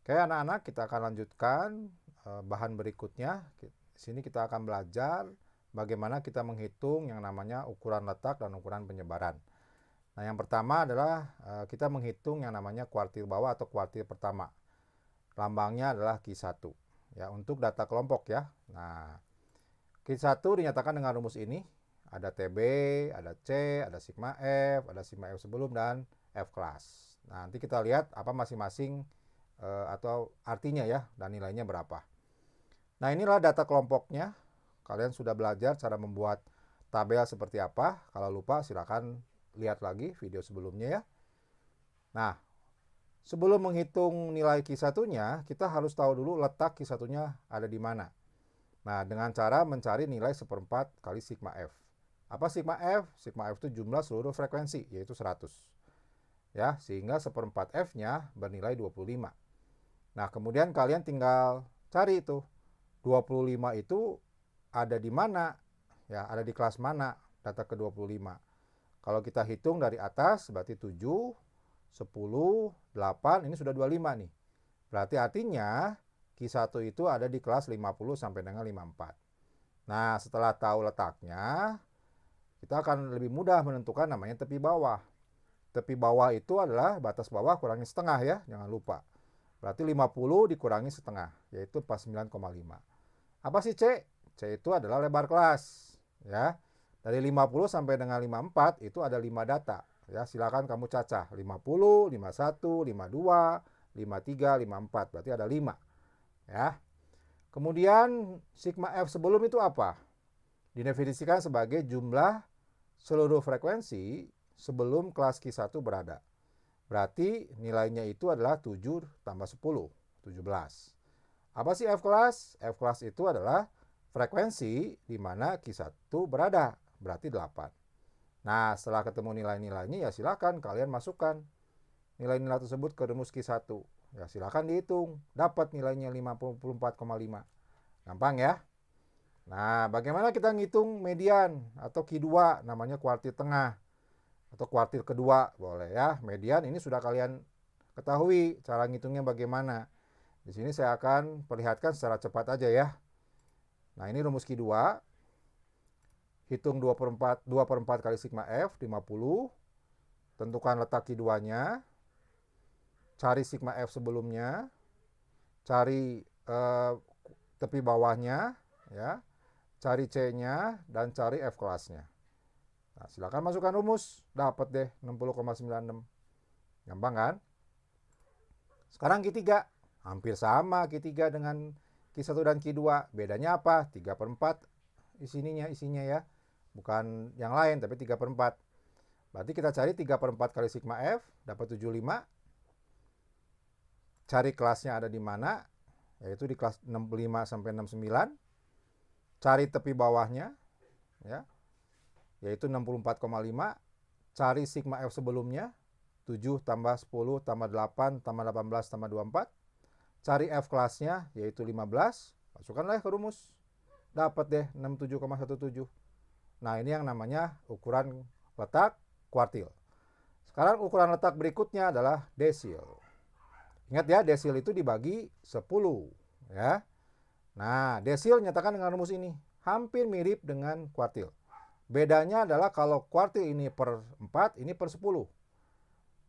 Oke anak-anak, kita akan lanjutkan bahan berikutnya. Di sini kita akan belajar bagaimana kita menghitung yang namanya ukuran letak dan ukuran penyebaran. Nah, yang pertama adalah kita menghitung yang namanya kuartil bawah atau kuartil pertama. Lambangnya adalah Q1. Ya, untuk data kelompok ya. Nah, Q1 dinyatakan dengan rumus ini. Ada TB, ada C, ada sigma F, ada sigma F sebelum dan F kelas. Nah, nanti kita lihat apa masing-masing atau artinya ya, dan nilainya berapa. Nah, inilah data kelompoknya. Kalian sudah belajar cara membuat tabel seperti apa. Kalau lupa silakan lihat lagi video sebelumnya ya. Nah, sebelum menghitung nilai Q1-nya, kita harus tahu dulu letak Q1-nya ada di mana. Nah, dengan cara mencari nilai seperempat kali sigma F. Apa sigma F? Sigma F itu jumlah seluruh frekuensi, yaitu 100. Ya, sehingga seperempat F-nya bernilai 25. Nah, kemudian kalian tinggal cari itu. 25 itu ada di mana? Ya, ada di kelas mana data ke-25. Kalau kita hitung dari atas berarti 7, 10, 8, ini sudah 25 nih. Berarti artinya Q1 itu ada di kelas 50 sampai dengan 54. Nah, setelah tahu letaknya, kita akan lebih mudah menentukan namanya tepi bawah. Tepi bawah itu adalah batas bawah kurangi setengah ya, jangan lupa. Berarti 50 dikurangi setengah, yaitu 49,5. Apa sih C? C itu adalah lebar kelas. Ya, dari 50 sampai dengan 54 itu ada 5 data. Ya, silakan kamu cacah. 50, 51, 52, 53, 54. Berarti ada 5. Ya. Kemudian sigma F sebelum itu apa? Didefinisikan sebagai jumlah seluruh frekuensi sebelum kelas Q1 berada. Berarti nilainya itu adalah 7 tambah 10, 17. Apa sih F kelas? F kelas itu adalah frekuensi di mana Q1 berada, berarti 8. Nah, setelah ketemu nilai-nilainya ya silakan kalian masukkan nilai-nilai tersebut ke rumus Q1. Ya silakan dihitung, dapat nilainya 54,5. Gampang ya? Nah, bagaimana kita ngitung median atau Q2, namanya kuartil tengah atau kuartil kedua, boleh ya. Median ini sudah kalian ketahui cara ngitungnya bagaimana. Di sini saya akan perlihatkan secara cepat aja ya. Nah, ini rumus Q2. Hitung 2/4 kali sigma F, 50. Tentukan letak Q2-nya. Cari sigma F sebelumnya. Cari tepi bawahnya, ya. Cari C-nya dan cari F kelasnya. Nah, silakan masukkan rumus, dapat deh 60,96. Gampang kan? Sekarang Q3, hampir sama Q3 dengan Q1 dan Q2. Bedanya apa? 3/4 isinya ya. Bukan yang lain, tapi 3/4. Berarti kita cari 3/4 kali sigma F, dapat 75. Cari kelasnya ada di mana, yaitu di kelas 65 sampai 69. Cari tepi bawahnya, ya, yaitu 64,5. Cari sigma F sebelumnya, 7 tambah 10 tambah 8 tambah 18 tambah 24. Cari F kelasnya, yaitu 15. Masukkanlah ke rumus. Dapat deh 67,17. Nah, ini yang namanya ukuran letak kuartil. Sekarang ukuran letak berikutnya adalah desil. Ingat ya, desil itu dibagi 10. Ya. Nah, desil nyatakan dengan rumus ini. Hampir mirip dengan kuartil. Bedanya adalah kalau kuartil ini per 4, ini per 10.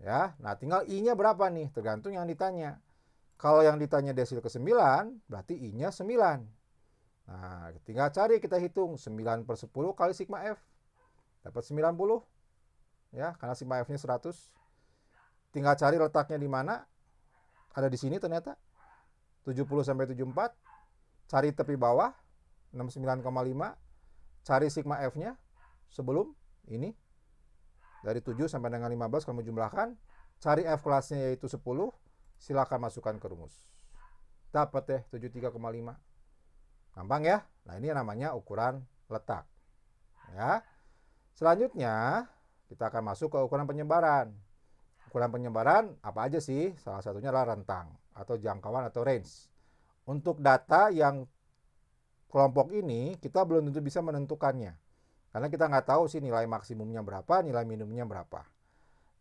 Ya, nah tinggal I-nya berapa nih? Tergantung yang ditanya. Kalau yang ditanya desil ke 9, berarti I-nya 9. Nah, tinggal cari, kita hitung 9/10 kali sigma F. Dapat 90. Ya, karena sigma F-nya 100. Tinggal cari letaknya di mana. Ada di sini ternyata. 70 sampai 74. Cari tepi bawah 69,5. Cari sigma F-nya sebelum ini. Dari 7 sampai dengan 15 kamu jumlahkan. Cari F kelasnya yaitu 10. Silakan masukkan ke rumus. Dapat deh 73,5. Gampang ya? Nah, ini namanya ukuran letak. Ya. Selanjutnya, kita akan masuk ke ukuran penyebaran. Ukuran penyebaran apa aja sih? Salah satunya adalah rentang atau jangkauan atau range. Untuk data yang kelompok ini, kita belum tentu bisa menentukannya. Karena kita nggak tahu sih nilai maksimumnya berapa, nilai minimumnya berapa.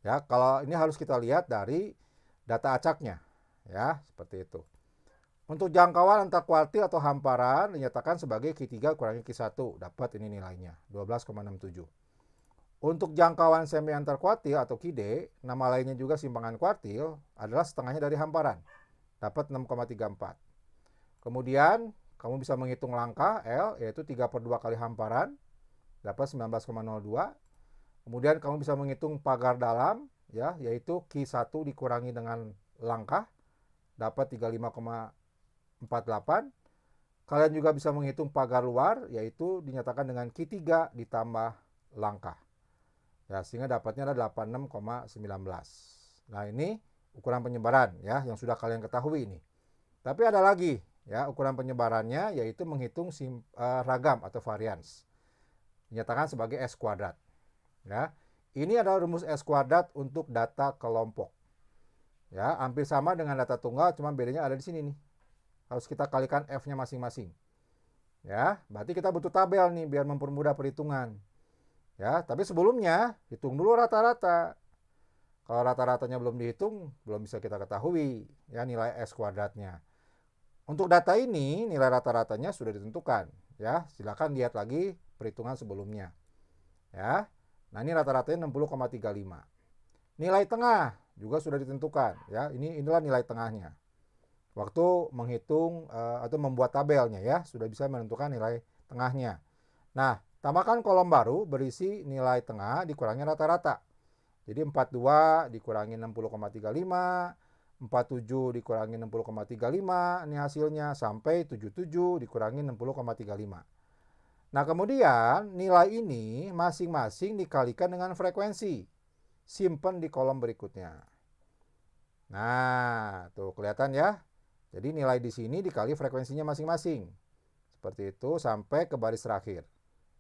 Ya, kalau ini harus kita lihat dari data acaknya. Ya, seperti itu. Untuk jangkauan antar kuartil atau hamparan dinyatakan sebagai Q3 kurangi Q1. Dapat ini nilainya, 12,67. Untuk jangkauan semi antar kuartil atau QD, nama lainnya juga simpangan kuartil, adalah setengahnya dari hamparan. Dapat 6,34. Kemudian, kamu bisa menghitung langkah L, yaitu 3/2 kali hamparan, dapat 19,02. Kemudian kamu bisa menghitung pagar dalam, ya, yaitu Q1 dikurangi dengan langkah, dapat 35,48. Kalian juga bisa menghitung pagar luar, yaitu dinyatakan dengan Q3 ditambah langkah. Ya, sehingga dapatnya adalah 86,19. Nah, ini ukuran penyebaran ya yang sudah kalian ketahui ini. Tapi ada lagi ya ukuran penyebarannya, yaitu menghitung ragam atau varians. Dinyatakan sebagai S kuadrat. Ya. Ini adalah rumus S kuadrat untuk data kelompok. Ya, hampir sama dengan data tunggal, cuma bedanya ada di sini nih. Harus kita kalikan F-nya masing-masing. Ya, berarti kita butuh tabel nih biar mempermudah perhitungan. Ya, tapi sebelumnya hitung dulu rata-rata. Kalau rata-ratanya belum dihitung, belum bisa kita ketahui ya nilai S kuadratnya. Untuk data ini, nilai rata-ratanya sudah ditentukan. Ya, silakan lihat lagi perhitungan sebelumnya. Ya. Nah, ini rata-ratanya 60,35. Nilai tengah juga sudah ditentukan, ya. Inilah nilai tengahnya. Waktu menghitung atau membuat tabelnya ya, sudah bisa menentukan nilai tengahnya. Nah, tambahkan kolom baru berisi nilai tengah dikurangi rata-rata. Jadi 42 dikurangi 60,35, 47 dikurangi 60,35, ini hasilnya sampai 77 dikurangi 60,35. Nah, kemudian nilai ini masing-masing dikalikan dengan frekuensi. Simpan di kolom berikutnya. Nah, tuh kelihatan ya. Jadi nilai di sini dikali frekuensinya masing-masing. Seperti itu sampai ke baris terakhir.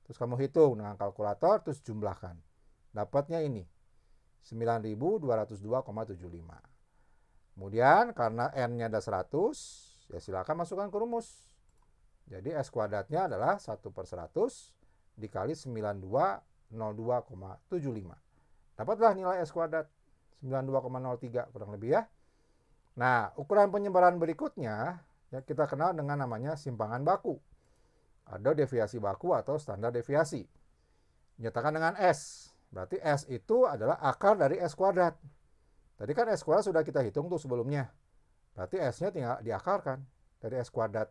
Terus kamu hitung dengan kalkulator, terus jumlahkan. Dapatnya ini, 9.202,75. Kemudian karena N-nya ada 100, ya silakan masukkan ke rumus. Jadi S kuadratnya adalah 1/100 dikali 9202,75. Dapatlah nilai S kuadrat 92,03 kurang lebih ya. Nah, ukuran penyebaran berikutnya ya kita kenal dengan namanya simpangan baku. Ada deviasi baku atau standar deviasi. Dinyatakan dengan S. Berarti S itu adalah akar dari S kuadrat. Tadi kan S kuadrat sudah kita hitung tuh sebelumnya. Berarti S-nya tinggal diakarkan dari S kuadrat.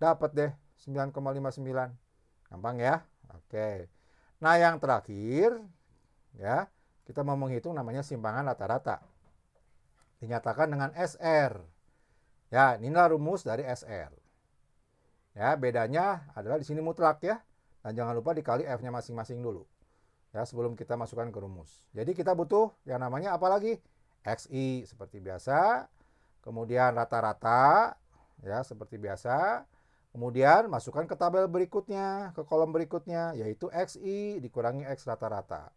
Dapat deh 9,59. Gampang ya? Oke. Nah, yang terakhir ya, kita mau menghitung namanya simpangan rata-rata. Dinyatakan dengan SR. Ya, inilah rumus dari SR. Ya, bedanya adalah di sini mutlak ya. Dan jangan lupa dikali F-nya masing-masing dulu. Ya, sebelum kita masukkan ke rumus. Jadi kita butuh yang namanya apa lagi? XI seperti biasa. Kemudian rata-rata ya seperti biasa. Kemudian masukkan ke tabel berikutnya, ke kolom berikutnya, yaitu XI dikurangi X rata-rata.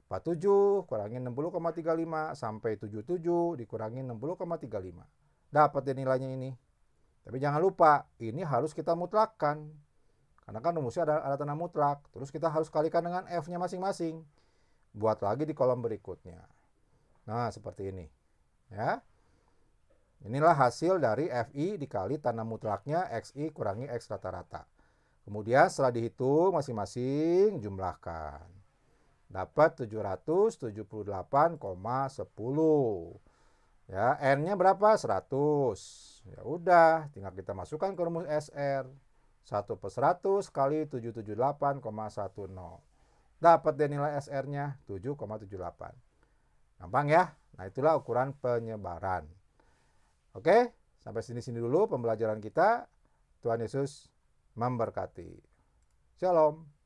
47 kurangi 60,35 sampai 77 dikurangi 60,35. Dapat deh nilainya ini. Tapi jangan lupa, ini harus kita mutlakkan. Karena kan rumusnya ada tanda mutlak. Terus kita harus kalikan dengan F-nya masing-masing. Buat lagi di kolom berikutnya. Nah, seperti ini. Ya. Inilah hasil dari FI dikali tanda mutlaknya XI kurangi X rata-rata. Kemudian setelah dihitung masing-masing jumlahkan. Dapat 778,10. Ya, N-nya berapa? 100. Ya udah, tinggal kita masukkan ke rumus SR. 1/100 kali 778,10. Dapat deh nilai SR-nya 7,78. Gampang ya? Nah, itulah ukuran penyebaran. Oke, sampai sini dulu pembelajaran kita. Tuhan Yesus memberkati. Shalom.